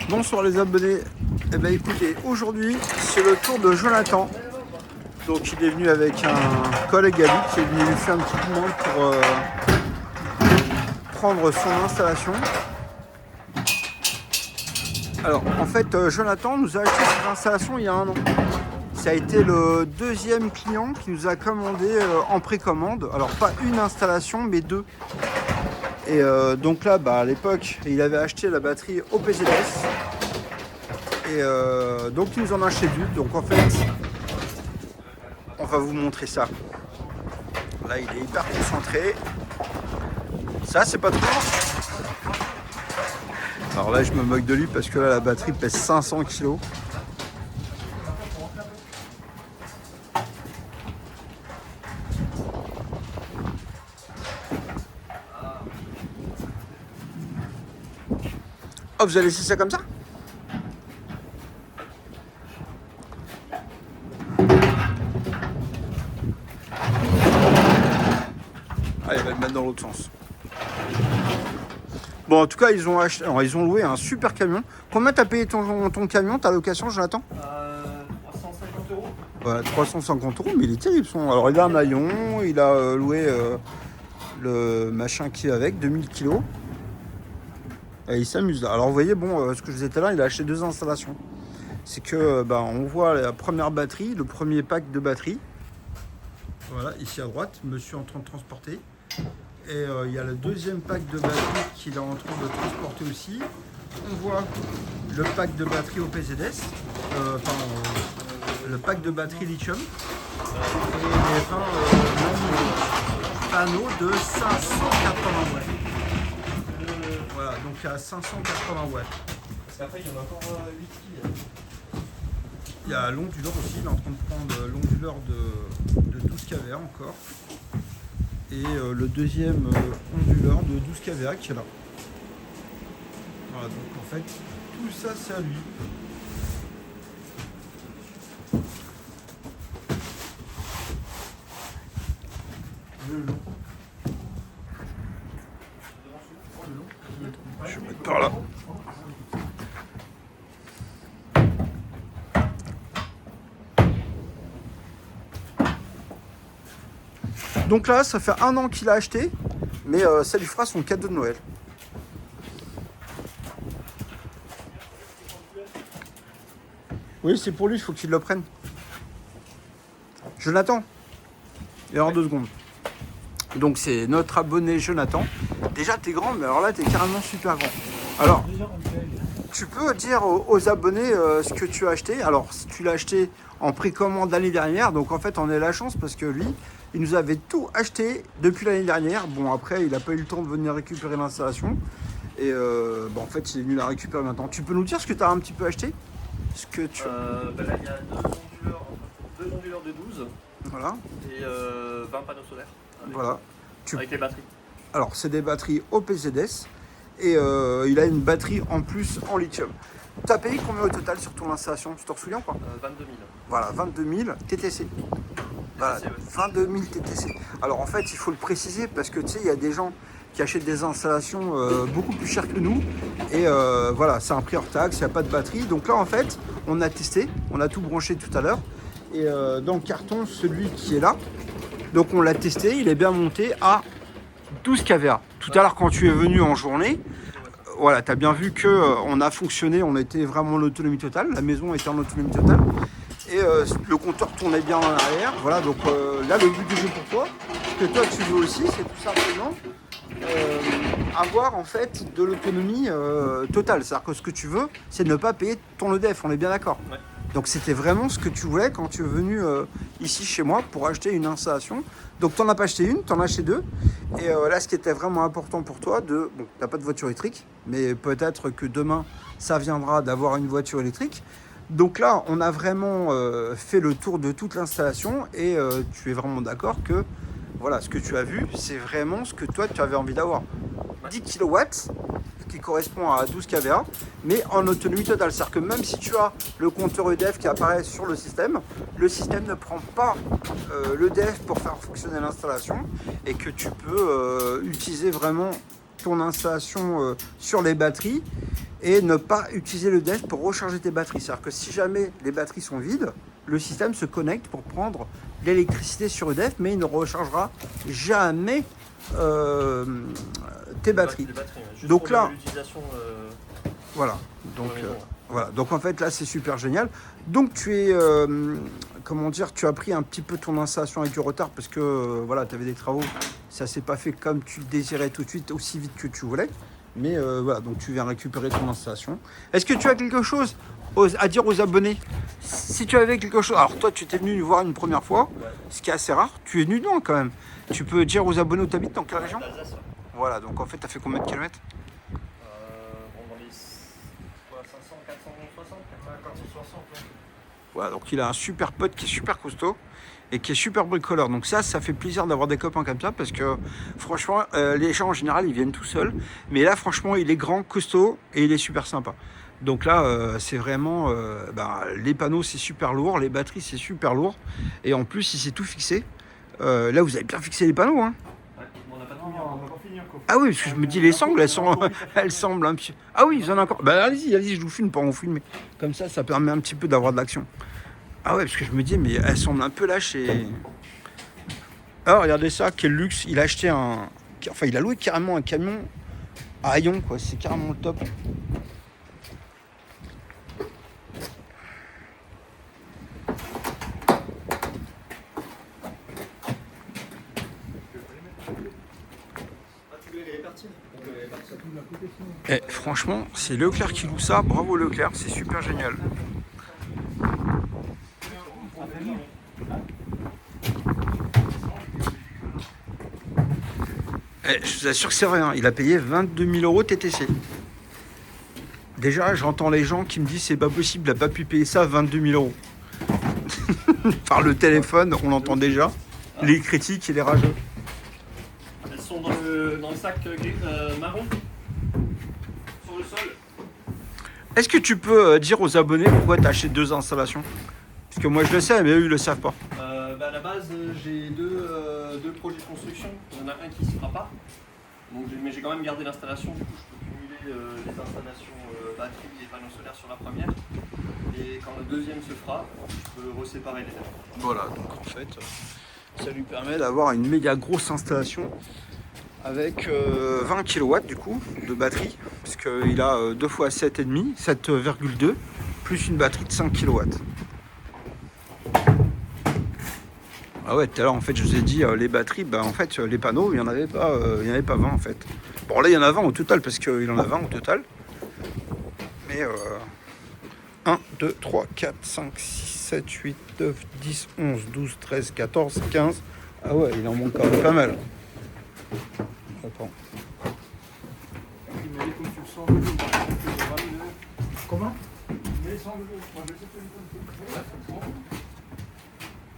Bonsoir les abonnés. Eh bien écoutez, aujourd'hui c'est le tour de Jonathan. Donc il est venu avec un collègue à lui qui est venu lui faire un petit coup de main pour prendre son installation. Alors en fait Jonathan nous a acheté cette installation il y a 1 an. Ça a été le deuxième client qui nous a commandé en précommande. Alors pas une installation mais 2. Et donc là à l'époque il avait acheté la batterie au PZS. Et donc il nous en a acheté 2. Donc en fait on va vous montrer ça. Là il est hyper concentré. Ça c'est pas trop. Alors là je me moque de lui parce que là la batterie pèse 500 kg. Oh, vous allez laisser ça comme ça? Ah, il va le mettre dans l'autre sens. Bon, en tout cas, ils ont acheté, alors, ils ont loué un super camion. Combien t'as payé ton camion, ta location, Jonathan? 350 €. Voilà, 350 €, mais il est terrible son. Alors, il a un haillon, il a loué le machin qui est avec, 2000 kg. Et il s'amuse là. Alors vous voyez, bon, ce que je disais tout à l'heure, il a acheté 2 installations. C'est que on voit la première batterie, le premier pack de batterie. Voilà, ici à droite, monsieur est en train de transporter. Et il y a le deuxième pack de batterie qu'il est en train de transporter aussi. On voit le pack de batterie au PZS, le pack de batterie lithium. Et les panneaux de 580 watts. Voilà, donc il y a 580 watts. Parce qu'après, il y en a encore 8 qui. Il y a l'onduleur aussi, il est en train de prendre l'onduleur de 12 kVA encore. Et le deuxième onduleur de 12 kVA qui est là. Voilà, donc en fait, tout ça c'est à lui. Je vais mettre par là. Donc là, ça fait 1 an qu'il a acheté, mais ça lui fera son cadeau de Noël. Oui, c'est pour lui, il faut qu'il le prenne. Jonathan, et en 2 secondes. Donc c'est notre abonné Jonathan. Déjà t'es grand, mais alors là t'es carrément super grand. Alors, tu peux dire aux abonnés ce que tu as acheté. Alors, si tu l'as acheté en précommande l'année dernière, donc en fait on a la chance parce que lui, il nous avait tout acheté depuis l'année dernière. Bon, après il n'a pas eu le temps de venir récupérer l'installation. Et en fait il est venu la récupérer maintenant. Tu peux nous dire ce que tu as un petit peu acheté? Ce que tu... Là il y a 2 onduleurs de 12. Voilà. Et 20 panneaux solaires. Voilà. Avec les batteries. Alors c'est des batteries au PZS. Et il a une batterie en plus en lithium. Tu as payé combien au total sur ton installation? Tu t'en souviens ou pas? 22 000. Voilà, 22 000 TTC. Voilà, 22 000 TTC. Alors en fait, il faut le préciser parce que tu sais, il y a des gens qui achètent des installations beaucoup plus chères que nous. Et voilà, c'est un prix hors taxe, il n'y a pas de batterie. Donc là, en fait, on a testé, on a tout branché tout à l'heure. Et dans le carton, celui qui est là, donc on l'a testé, il est bien monté à 12 kVA. Tout à l'heure, quand tu es venu en journée, voilà, tu as bien vu qu'on a fonctionné, on était vraiment en autonomie totale, la maison était en autonomie totale. Et le compteur tournait bien en arrière. Voilà, donc là, le but du jeu pour toi, que toi tu veux aussi, c'est tout simplement avoir en fait de l'autonomie totale. C'est-à-dire que ce que tu veux, c'est de ne pas payer ton EDF, on est bien d'accord. Ouais. Donc c'était vraiment ce que tu voulais quand tu es venu ici chez moi pour acheter une installation. Donc tu n'en as pas acheté une, tu en as acheté 2. Et là ce qui était vraiment important pour toi, bon, tu n'as pas de voiture électrique, mais peut-être que demain ça viendra d'avoir une voiture électrique. Donc là on a vraiment fait le tour de toute l'installation et tu es vraiment d'accord que voilà, ce que tu as vu, c'est vraiment ce que toi tu avais envie d'avoir. 10 kW, qui correspond à 12 kVA, mais en autonomie totale. C'est-à-dire que même si tu as le compteur EDF qui apparaît sur le système ne prend pas l'EDF pour faire fonctionner l'installation et que tu peux utiliser vraiment ton installation sur les batteries et ne pas utiliser le DEF pour recharger tes batteries. C'est-à-dire que si jamais les batteries sont vides, le système se connecte pour prendre l'électricité sur EDF, mais il ne rechargera jamais tes batteries. Les batteries, ouais. Juste Donc pour là, l'utilisation. voilà. Donc, maison, ouais. voilà. Donc en fait là c'est super génial. Donc tu es, comment dire, tu as pris un petit peu ton installation avec du retard parce que voilà, tu avais des travaux, ça s'est pas fait comme tu le désirais tout de suite, aussi vite que tu voulais. Mais voilà, donc tu viens récupérer ton installation. Est-ce que tu as quelque chose à dire aux abonnés? Si tu avais quelque chose, alors toi tu étais venu nous voir une première fois, Ouais. ce qui est assez rare, tu es venu loin quand même. Tu peux dire aux abonnés où tu habites, dans quelle région? D'Alsace, ouais. Voilà, donc en fait tu as fait combien de kilomètres? Bon, dans les 500, 460, 460. Ouais. Voilà, donc il a un super pote qui est super costaud et qui est super bricoleur. Donc ça fait plaisir d'avoir des copains comme ça parce que franchement, les gens en général, ils viennent tout seuls. Mais là, franchement, il est grand, costaud et il est super sympa. Donc là, c'est vraiment... les panneaux, c'est super lourd. Les batteries, c'est super lourd. Et en plus, il s'est tout fixé. Là, vous avez bien fixé les panneaux, hein. Ouais, on n'a pas tout mis, on n'a pas fini encore. Ah oui, parce que je me dis, les sangles, elles semblent un petit... Ah oui, ils en ont encore... Bah allez-y, je vous filme pour en filmer. Comme ça permet un petit peu d'avoir de l'action. Ah ouais, parce que je me dis, mais elles semblent un peu lâchées. Ah, regardez ça, quel luxe. Il a acheté un... Enfin, il a loué carrément un camion à Hayon, quoi. C'est carrément le top. Et franchement, c'est Leclerc qui loue ça. Bravo Leclerc, c'est super génial. Je vous assure que c'est vrai, hein. Il a payé 22 000 euros TTC. Déjà, j'entends les gens qui me disent c'est pas possible, il n'a pas pu payer ça 22 000 euros. Par le téléphone, on l'entend déjà. Les critiques et les rageux. Elles sont dans le sac marron, sur le sol. Est-ce que tu peux dire aux abonnés pourquoi tu as acheté 2 installations? Parce que moi je le sais, mais eux ils le savent pas. À la base, j'ai deux projets de construction. Il y en a un qui ne se fera pas. Donc, mais j'ai quand même gardé l'installation. Du coup, je peux cumuler les installations batterie et panneaux solaires sur la première. Et quand le deuxième se fera, je peux reséparer les deux. Voilà, donc en fait, ça lui permet d'avoir une méga grosse installation avec 20 kW du coup de batterie. Parce qu'il a 2 fois 7,5, 7,2, plus une batterie de 5 kW. Ah ouais, tout à l'heure en fait je vous ai dit les batteries, en fait les panneaux il n'y en avait pas 20 en fait. Bon là il y en a 20 au total parce qu'il en a 20 au total. Mais 1, 2, 3, 4, 5, 6, 7, 8, 9, 10, 11, 12, 13, 14, 15. Ah ouais, il en manque quand même pas mal. Attends. Il m'a dit comme tu le sens. Comment? Les sangles, moi je sais pas. Ouais, c'est bon.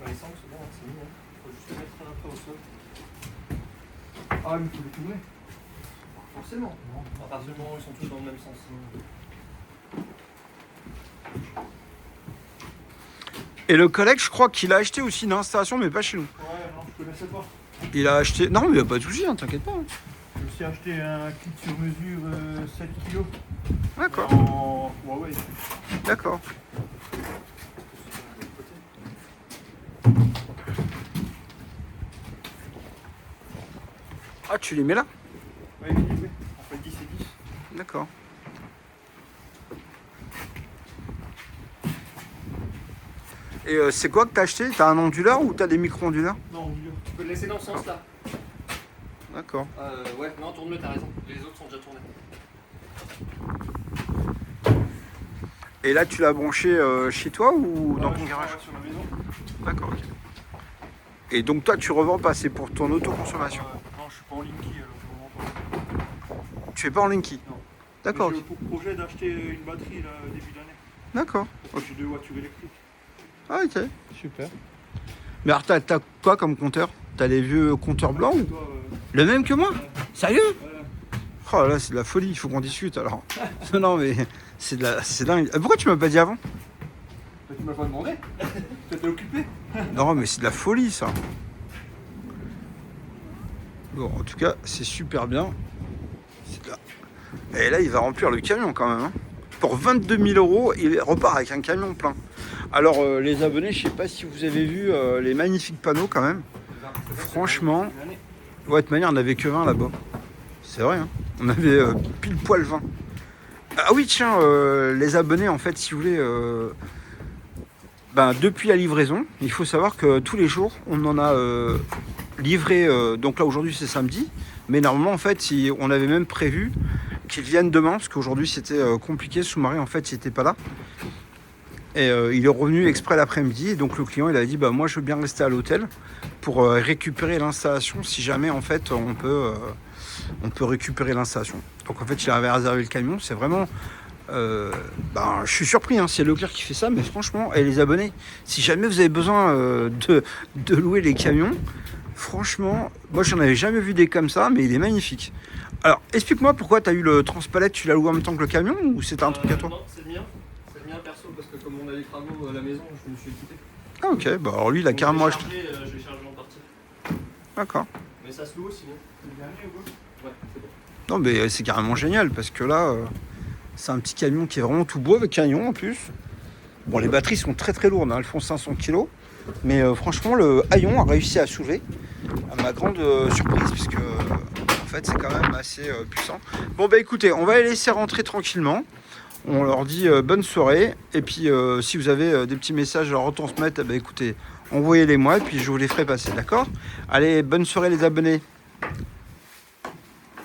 Les sangles, c'est bon, c'est mignon. Il faut juste les mettre un peu au sol. Ah, mais il faut les tourner. Forcément. Non. À partir du moment où ils sont tous dans le même sens. Et le collègue, je crois qu'il a acheté aussi une installation, mais pas chez nous. Ouais, non, je connaissais pas. Il a acheté... Non, mais il n'y a pas de souci, hein, t'inquiète pas. Hein. Je me suis acheté un kit sur mesure 7 kg. D'accord, En Huawei. d'accord. Ah, tu les mets là? Ouais, oui. On fait 10 et 10. D'accord. Et c'est quoi que t'as acheté? T'as un onduleur ou t'as des micro-onduleurs? Non, mieux. Tu peux le laisser dans ce sens-là. D'accord. Ouais, non, tourne-le, t'as raison. Les autres sont déjà tournés. Et là, tu l'as branché chez toi ou dans ton garage? Sur la maison. D'accord, ok. Et donc toi, tu revends pas, c'est pour ton autoconsommation? Non, je suis pas en Linky, alors je ne vends pas. Tu fais pas en Linky? Non. D'accord, J'ai ok. pour projet d'acheter une batterie là, début d'année. D'accord. Parce que j'ai 2 voitures électriques. Ah, ok, super. Mais alors, t'as quoi comme compteur? T'as les vieux compteurs blancs ou... Toi, Le même que moi? Sérieux? ouais. Oh là, c'est de la folie, il faut qu'on discute alors. Non, mais c'est dingue. Pourquoi tu m'as pas dit avant? Bah, tu m'as pas demandé. Tu étais occupé. Non, mais c'est de la folie ça. Bon, en tout cas, c'est super bien. C'est de Et là, il va remplir le camion quand même. Hein. Pour 22 000 €, il repart avec un camion plein. Alors, les abonnés, je sais pas si vous avez vu les magnifiques panneaux quand même. Franchement, ouais, de toute manière, on n'avait que 20 là-bas. C'est vrai, hein. On avait pile poil 20. Ah oui, tiens, les abonnés, en fait, si vous voulez, depuis la livraison, il faut savoir que tous les jours, on en a livré. Donc là, aujourd'hui, c'est samedi. Mais normalement, en fait, on avait même prévu qu'ils viennent demain, parce qu'aujourd'hui, c'était compliqué. Sous-marin, en fait, il n'était pas là. Et il est revenu exprès l'après-midi. Et donc, le client, il a dit, moi, je veux bien rester à l'hôtel pour récupérer l'installation, si jamais, en fait, on peut récupérer l'installation. Donc, en fait, il avait réservé le camion. C'est vraiment... je suis surpris, hein, c'est Leclerc qui fait ça, mais franchement, et les abonnés, si jamais vous avez besoin de louer les camions, franchement, moi j'en avais jamais vu des comme ça, mais il est magnifique. Alors, explique-moi pourquoi tu as eu le transpalette, tu l'as loué en même temps que le camion, ou c'était un truc à toi? Non, c'est le mien perso, parce que comme on a les travaux à la maison, je me suis équipé. Ah ok, alors lui il a carrément acheté. Je vais charger en partie. D'accord. Mais ça se loue aussi, hein. C'est le dernier ou quoi? Ouais, c'est bon. Non mais c'est carrément génial, parce que là, c'est un petit camion qui est vraiment tout beau, avec canyon en plus. Bon, les batteries sont très très lourdes, hein, elles font 500 kg. Mais franchement, le haillon a réussi à soulever, à ma grande surprise, puisque en fait, c'est quand même assez puissant. Bon, écoutez, on va les laisser rentrer tranquillement. On leur dit bonne soirée. Et puis, si vous avez des petits messages à leur retransmettre, écoutez, envoyez-les moi, et puis je vous les ferai passer, d'accord? Allez, bonne soirée les abonnés.